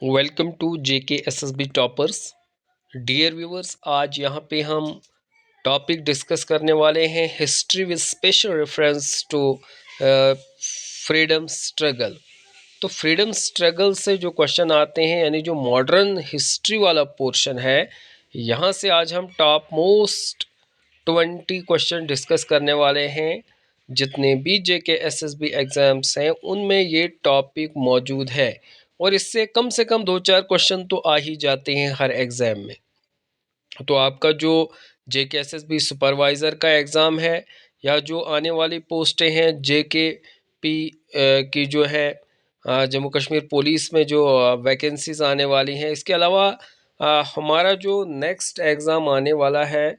Welcome to JKSSB toppers. Dear viewers, आज यहाँ पे हम टॉपिक डिस्कस करने वाले हैं history with special reference to freedom struggle. तो फ्रीडम स्ट्रगल से जो क्वेश्चन आते हैं, यानी जो मॉडर्न हिस्ट्री वाला पोर्शन है, यहाँ से आज हम टॉप मोस्ट 20 क्वेश्चन डिस्कस करने वाले हैं। जितने भी JKSSB एग्ज़ाम्स हैं उनमें ये टॉपिक मौजूद है और इससे कम से कम 2-4 क्वेश्चन तो आ ही जाते हैं हर एग्ज़ाम में। तो आपका जो JKSSB सुपरवाइज़र का एग्ज़ाम है या जो आने वाली पोस्टें हैं JKP की जो है जम्मू कश्मीर पुलिस में जो वैकेंसीज़ आने वाली हैं, इसके अलावा हमारा जो नेक्स्ट एग्ज़ाम आने वाला है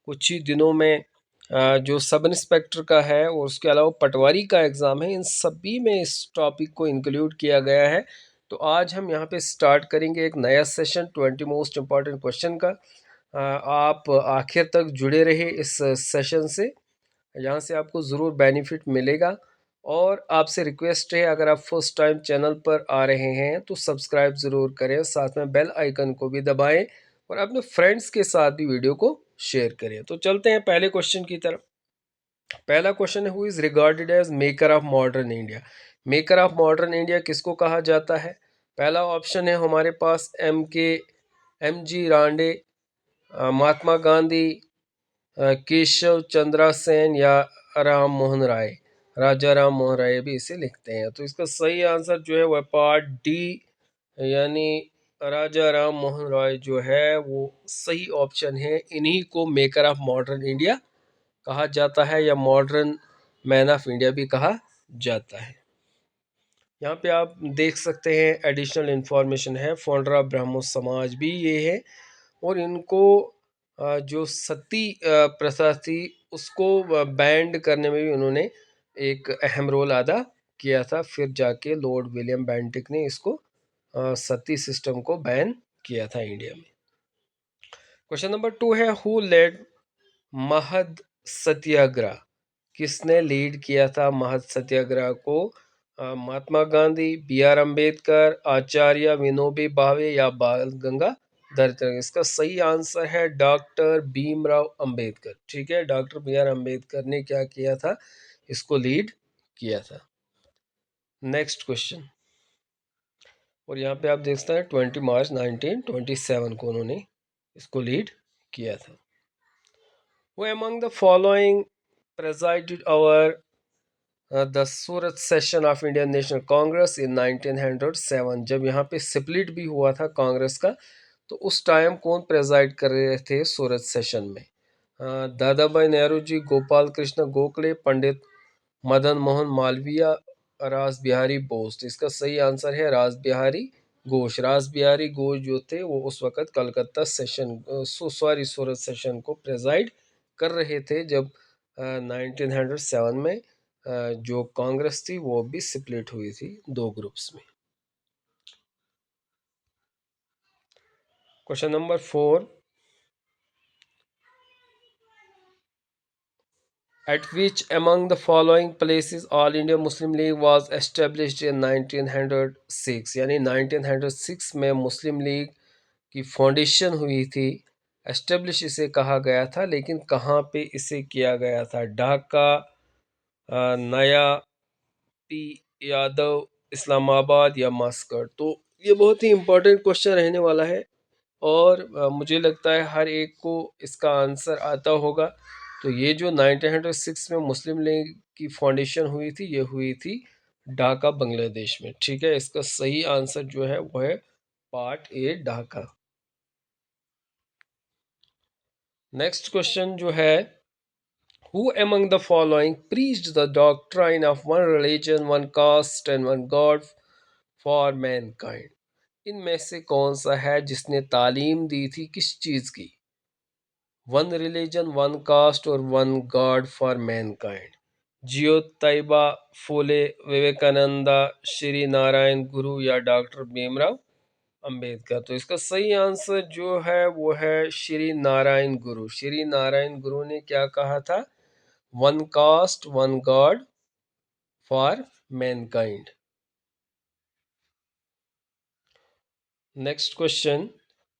कुछ ही दिनों में, जो सब इंस्पेक्टर का है और उसके अलावा पटवारी का एग्ज़ाम है, इन सभी में इस टॉपिक को इंक्लूड किया गया है। तो आज हम यहाँ पे स्टार्ट करेंगे एक नया सेशन 20 मोस्ट इम्पॉर्टेंट क्वेश्चन का। आप आखिर तक जुड़े रहे इस सेशन से, यहाँ से आपको ज़रूर बेनिफिट मिलेगा। और आपसे रिक्वेस्ट है, अगर आप फर्स्ट टाइम चैनल पर आ रहे हैं तो सब्सक्राइब ज़रूर करें, साथ में बेल आइकन को भी दबाएं और अपने फ्रेंड्स के साथ भी वीडियो को शेयर करें। तो चलते हैं पहले क्वेश्चन की तरफ। पहला क्वेश्चन है, who is regarded as maker of modern India. Maker of modern India किसको कहा जाता है? पहला ऑप्शन है हमारे पास MG रांडे, महात्मा गांधी, केशव चंद्रा सेन या राम मोहन राय। राजा राम मोहन राय भी इसे लिखते हैं। तो इसका सही आंसर जो है वह पार्ट डी, यानी राजा राम मोहन राय जो है वो सही ऑप्शन है। इन्हीं को मेकर ऑफ मॉडर्न इंडिया कहा जाता है या मॉडर्न मैन ऑफ इंडिया भी कहा जाता है। यहाँ पे आप देख सकते हैं एडिशनल इंफॉर्मेशन है, फाउंडर ऑफ ब्राह्मो समाज भी ये है और इनको जो सती प्रथा थी उसको बैंड करने में भी उन्होंने एक अहम रोल अदा किया था। फिर जाके लॉर्ड विलियम बेंटिक ने इसको सती सिस्टम को बैन किया था इंडिया में। क्वेश्चन नंबर 2 है, हु लेड महद सत्याग्रह। किसने लीड किया था महद सत्याग्रह को? महात्मा गांधी, BR अम्बेडकर, आचार्य विनोबी भावे या बाल गंगाधर तिलक। इसका सही आंसर है डॉक्टर भीमराव अंबेडकर। ठीक है, डॉक्टर BR अम्बेडकर ने क्या किया था, इसको लीड किया था। नेक्स्ट क्वेश्चन, और यहाँ पे आप देख सकते हैं 20 मार्च 1927 को उन्होंने इसको लीड किया था। वो among the following presided over the Surat session of Indian National Congress in 1907। जब यहाँ पे स्प्लिट भी हुआ था कांग्रेस का, तो उस टाइम कौन प्रेजाइड कर रहे थे सूरत सेशन में? दादा भाई नेहरू जी, गोपाल कृष्ण गोखले, पंडित मदन मोहन मालवीय, रास बिहारी बोस। तो इसका सही आंसर है रास बिहारी घोष। रास बिहारी घोष जो थे वो उस वक़्त कलकत्ता सेशन सूरत सेशन को प्रेजाइड कर रहे थे जब 1907 में जो कांग्रेस थी वो भी स्प्लिट हुई थी 2 ग्रुप्स में। Question number 4, at which among the following places All India Muslim League was established in 1906। यानी 1906 में मुस्लिम लीग की फाउंडेशन हुई थी, एस्टेब्लिश इसे कहा गया था, लेकिन कहाँ पे इसे किया गया था? ढाका, नया पी यादव, इस्लामाबाद या मास्कट। तो ये बहुत ही इम्पोर्टेंट क्वेश्चन रहने वाला है और मुझे लगता है हर एक को इसका आंसर आता होगा। तो ये जो 1906 में मुस्लिम लीग की फाउंडेशन हुई थी, ये हुई थी ढाका बांग्लादेश में। ठीक है, इसका सही आंसर जो है वो है part A Dhaka. Next question जो है, Who among the following preached the doctrine of one religion, one caste and one God for mankind? इनमें से कौन सा है जिसने तालीम दी थी किस चीज़ की? वन रिलीजन, वन कास्ट और वन गॉड फॉर मैनकाइंड। जियो तैयबा फूले, विवेकानंदा, श्री नारायण गुरु या डॉक्टर भीमराव अंबेडकर। तो इसका सही आंसर जो है वो है श्री नारायण गुरु। श्री नारायण गुरु ने क्या कहा था? One caste one God for mankind. Next question,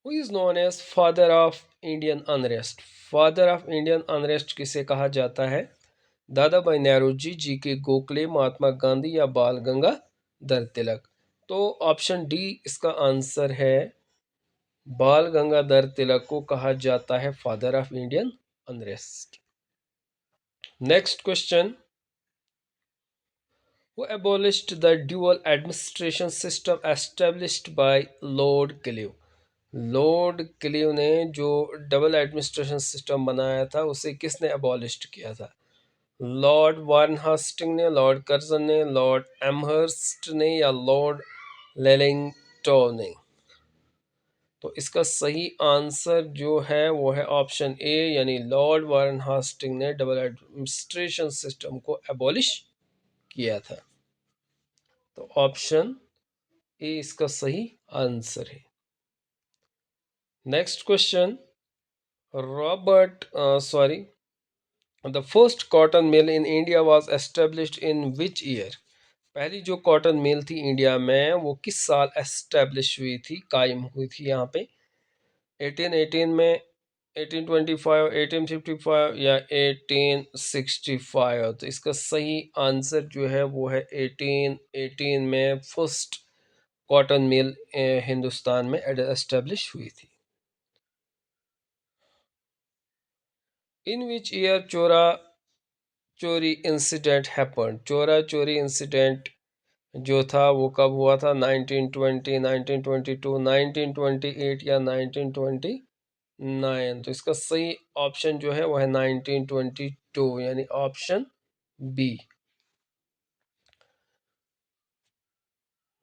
who is known as father of Indian unrest? Father of Indian unrest किसे कहा जाता है? दादा भाई नौरोजी, जी के गोखले, महात्मा गांधी या बाल गंगाधर तिलक? तो ऑप्शन डी इसका आंसर है। बाल गंगाधर तिलक को कहा जाता है father of Indian unrest. Next question, who abolished the dual administration system established by Lord Clive? Lord cleave ने जो डबल एडमिनिस्ट्रेशन सिस्टम बनाया था उसे किसने अबॉलिश किया था? लॉर्ड वार्न हास्टिंग ने, लॉर्ड कर्जन ने, लॉर्ड एमहर्स्ट ने या लॉर्ड लेलिंगटन ने? तो इसका सही आंसर जो है वो है ऑप्शन ए, यानी लॉर्ड वार्न हास्टिंग ने डबल एडमिनिस्ट्रेशन सिस्टम को एबॉलिश किया था। तो ऑप्शन ए इसका सही आंसर है। Next question, Robert sorry the first cotton mill in India was established in which year? पहली जो कॉटन मिल थी इंडिया में वो किस साल एस्टेब्लिश हुई थी, कायम हुई थी यहाँ पे? 1818 में, 1825, 1855 या 1865? तो इसका सही आंसर जो है वो है 1818 में फर्स्ट कॉटन मिल हिंदुस्तान में एस्टेब्लिश हुई थी। इन विच ईयर चोरा चोरी इंसिडेंट हैपन? चोरा चोरी इंसिडेंट जो था वो कब हुआ था? 1920, 1922, 1928 या 1929? तो इसका सही ऑप्शन जो है वो है 1922, यानी option B.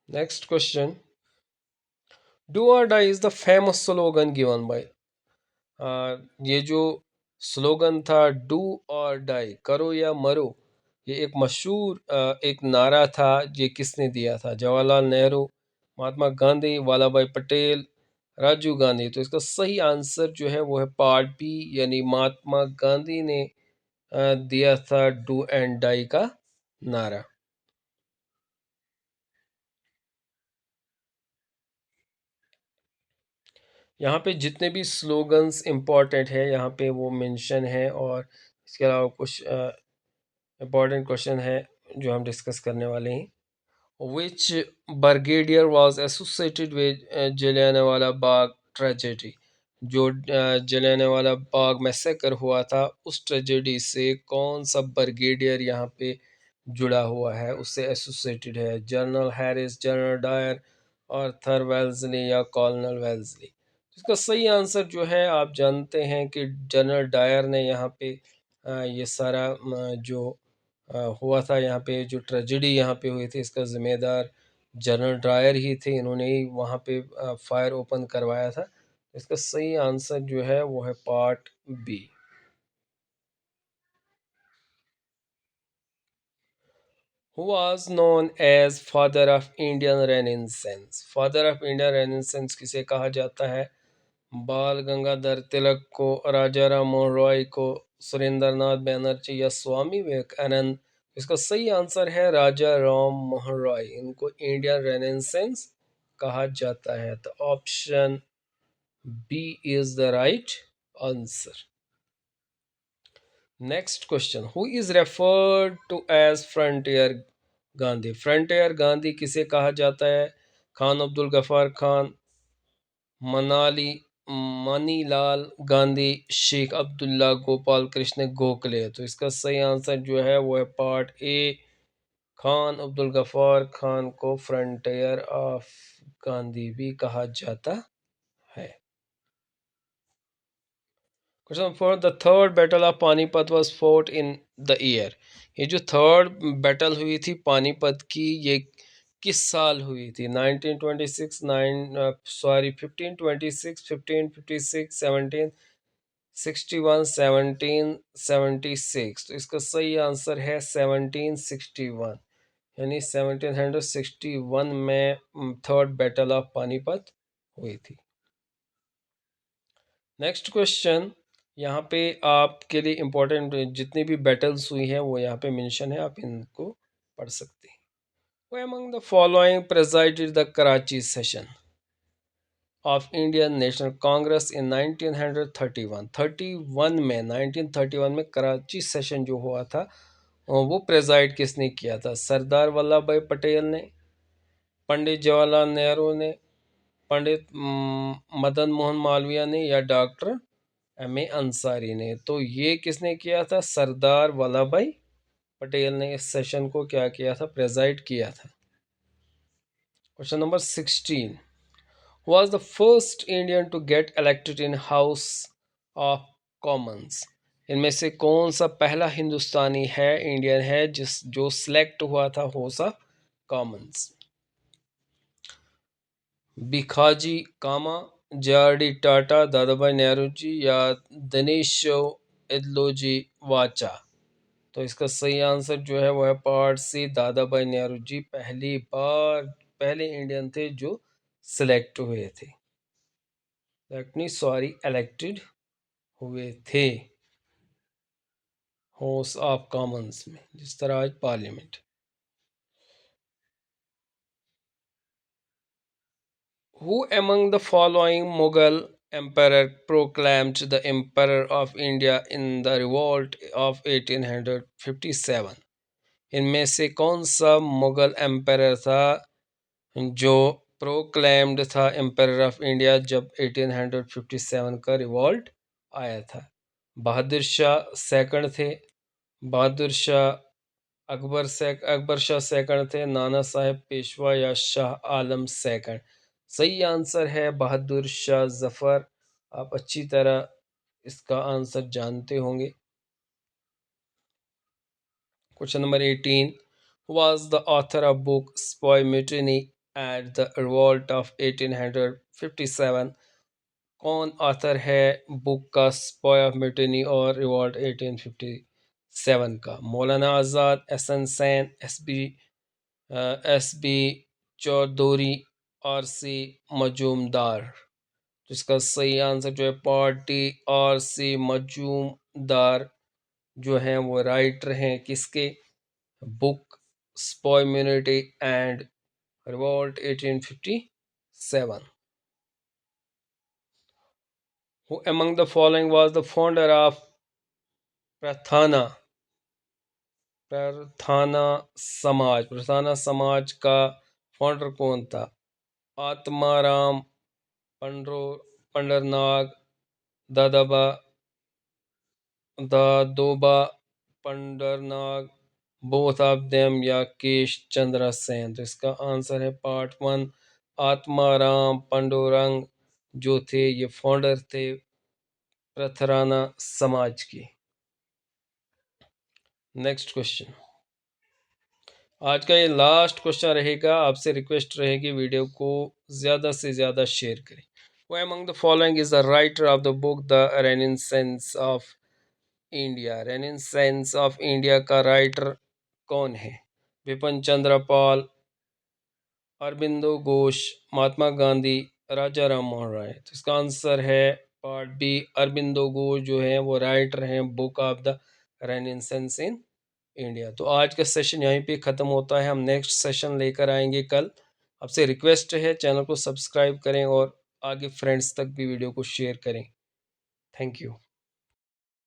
Next question, do or die is the famous slogan given by? ये जो स्लोगन था डू और डाई, करो या मरो, ये एक मशहूर एक नारा था। ये किसने दिया था? जवाहरलाल नेहरू, महात्मा गांधी, वल्लभ भाई पटेल, राजीव गांधी? तो इसका सही आंसर जो है वो है पार्ट बी, यानी महात्मा गांधी ने दिया था डू एंड डाई का नारा। यहाँ पे जितने भी स्लोगन्स इम्पोर्टेंट है यहाँ पे वो मेंशन है, और इसके अलावा कुछ इम्पोर्टेंट क्वेश्चन है जो हम डिस्कस करने वाले हैं। Which brigadier was associated with Jallianwala Bagh tragedy? जो जलियांवाला बाग मैसेकर हुआ था उस ट्रेजेडी से कौन सा ब्रिगेडियर यहाँ पे जुड़ा हुआ है, उससे एसोसिएटेड है? General Harris, general Dyer, Arthur Wellesley या कॉलोनल वेल्सली? इसका सही आंसर जो है आप जानते हैं कि जनरल डायर ने यहाँ पे ये सारा जो हुआ था, यहाँ पे जो ट्रेजेडी यहाँ पे हुई थी इसका जिम्मेदार जनरल डायर ही थे। इन्होंने ही वहाँ पे फायर ओपन करवाया था। इसका सही आंसर जो है वो है part B. Who was known as father of Indian renaissance? Father of Indian renaissance किसे कहा जाता है? बाल गंगाधर तिलक को, राजा राम मोहन रॉय को, सुरेंद्रनाथ बैनर्जी या स्वामी विवेकानंद? इसका सही आंसर है राजा राम मोहन रॉय। इनको इंडियन रेनेसेंस कहा जाता है। तो option B is the right answer. Next question, who is referred to as frontier Gandhi? Frontier Gandhi किसे कहा जाता है? खान अब्दुल गफार खान, मनाली मनीलाल गांधी, शेख अब्दुल्ला गोपाल कृष्ण गोखले? तो इसका सही आंसर जो है वो है पार्ट ए, खान अब्दुल गफार खान को फ्रंटियर ऑफ गांधी भी कहा जाता है। Question for the third battle of Panipat was fort in the year? ये जो थर्ड बैटल हुई थी पानीपत की, ये किस साल हुई थी? 1926, 1526, 1556, 1761, 1776? तो इसका सही आंसर है 1761, यानी 1761 में थर्ड बैटल ऑफ पानीपत हुई थी। नेक्स्ट क्वेश्चन, यहाँ पे आपके लिए इम्पोर्टेंट जितनी भी बैटल्स हुई हैं वो यहाँ पे मेंशन है, आप इनको पढ़ सकते हैं। वो among the following presided the Karachi session? Of Indian National Congress in 1931। 31 में 1931 में कराची सेशन जो हुआ था वो प्रेजाइड किसने किया था? सरदार वल्लभ भाई पटेल ने, पंडित जवाहरलाल नेहरू ने, पंडित मदन मोहन मालवीय ने, या डॉक्टर एम ए अंसारी ने? तो ये किसने किया था? सरदार वल्लभ भाई पटेल ने इस सेशन को क्या किया था? प्रेजाइड किया था। Question number 16, was the first Indian to get elected in House of Commons। इनमें से कौन सा पहला हिंदुस्तानी है, इंडियन है, जो सिलेक्ट हुआ था House of Commons? Bhikaji Cama, JRD. Tata, Dadabhai Nehru या दिनेश इदलोजी वाचा? तो इसका सही आंसर जो है वो है पार्ट सी, दादाभाई नेहरू जी पहले इंडियन थे जो सिलेक्ट हुए थे, इलेक्टेड हुए थे हाउस ऑफ कॉमन्स में, जिस तरह आज parliament. Who among the following Mughal emperor proclaimed the emperor of India in the revolt of 1857? इनमें से कौन सा मुगल एम्पायर था जो प्रोक्लेम्ड था एम्पायर ऑफ इंडिया जब 1857 का रिवॉल्ट आया था? बहादुर शाह सेकंड थे, बहादुर शाह अकबर शाह सेकंड थे, नाना साहेब पेशवा या शाह आलम सेकंड? सही आंसर है बहादुर शाह जफर। आप अच्छी तरह इसका आंसर जानते होंगे। Question number 18, was the author of book Spy Mutiny at the Revolt of 1857? कौन ऑथर है बुक का स्पॉय ऑफ म्यूटिनी और रिवॉल्ट 1857 का? मौलाना आज़ाद, एस एन सैन, एस बी चौधरी, आर सी मजूमदार? तो इसका सही आंसर जो है पार्टी आर सी मजूमदार जो हैं वो राइटर हैं किसके? Book sepoy mutiny and revolt 1857। Who among the following was the founder of Prarthana Prarthana Samaj का फाउंडर कौन था? Atmaram Pandurang, Dadoba Pandurang, both of them या केश चंद्र सेन? तो इसका आंसर है पार्ट 1, आत्माराम पंडुरंग जो थे ये फाउंडर थे प्रथाना समाज की। नेक्स्ट क्वेश्चन, आज का ये लास्ट क्वेश्चन रहेगा। आपसे रिक्वेस्ट रहेगी वीडियो को ज़्यादा से ज़्यादा शेयर करें। Who among the following is the writer of the book The Renaissance of India? Renaissance of India का राइटर कौन है? विपिन चंद्र पाल, अरबिंदो घोष, महात्मा गांधी, राजा राम मोहन राय? तो इसका आंसर है पार्ट बी, अरबिंदो घोष जो है वो राइटर हैं book of the renaissance in India. तो आज का सेशन यहीं पे ख़त्म होता है। हम नेक्स्ट सेशन लेकर आएंगे कल। आपसे रिक्वेस्ट है चैनल को सब्सक्राइब करें और आगे फ्रेंड्स तक भी वीडियो को शेयर करें। Thank you.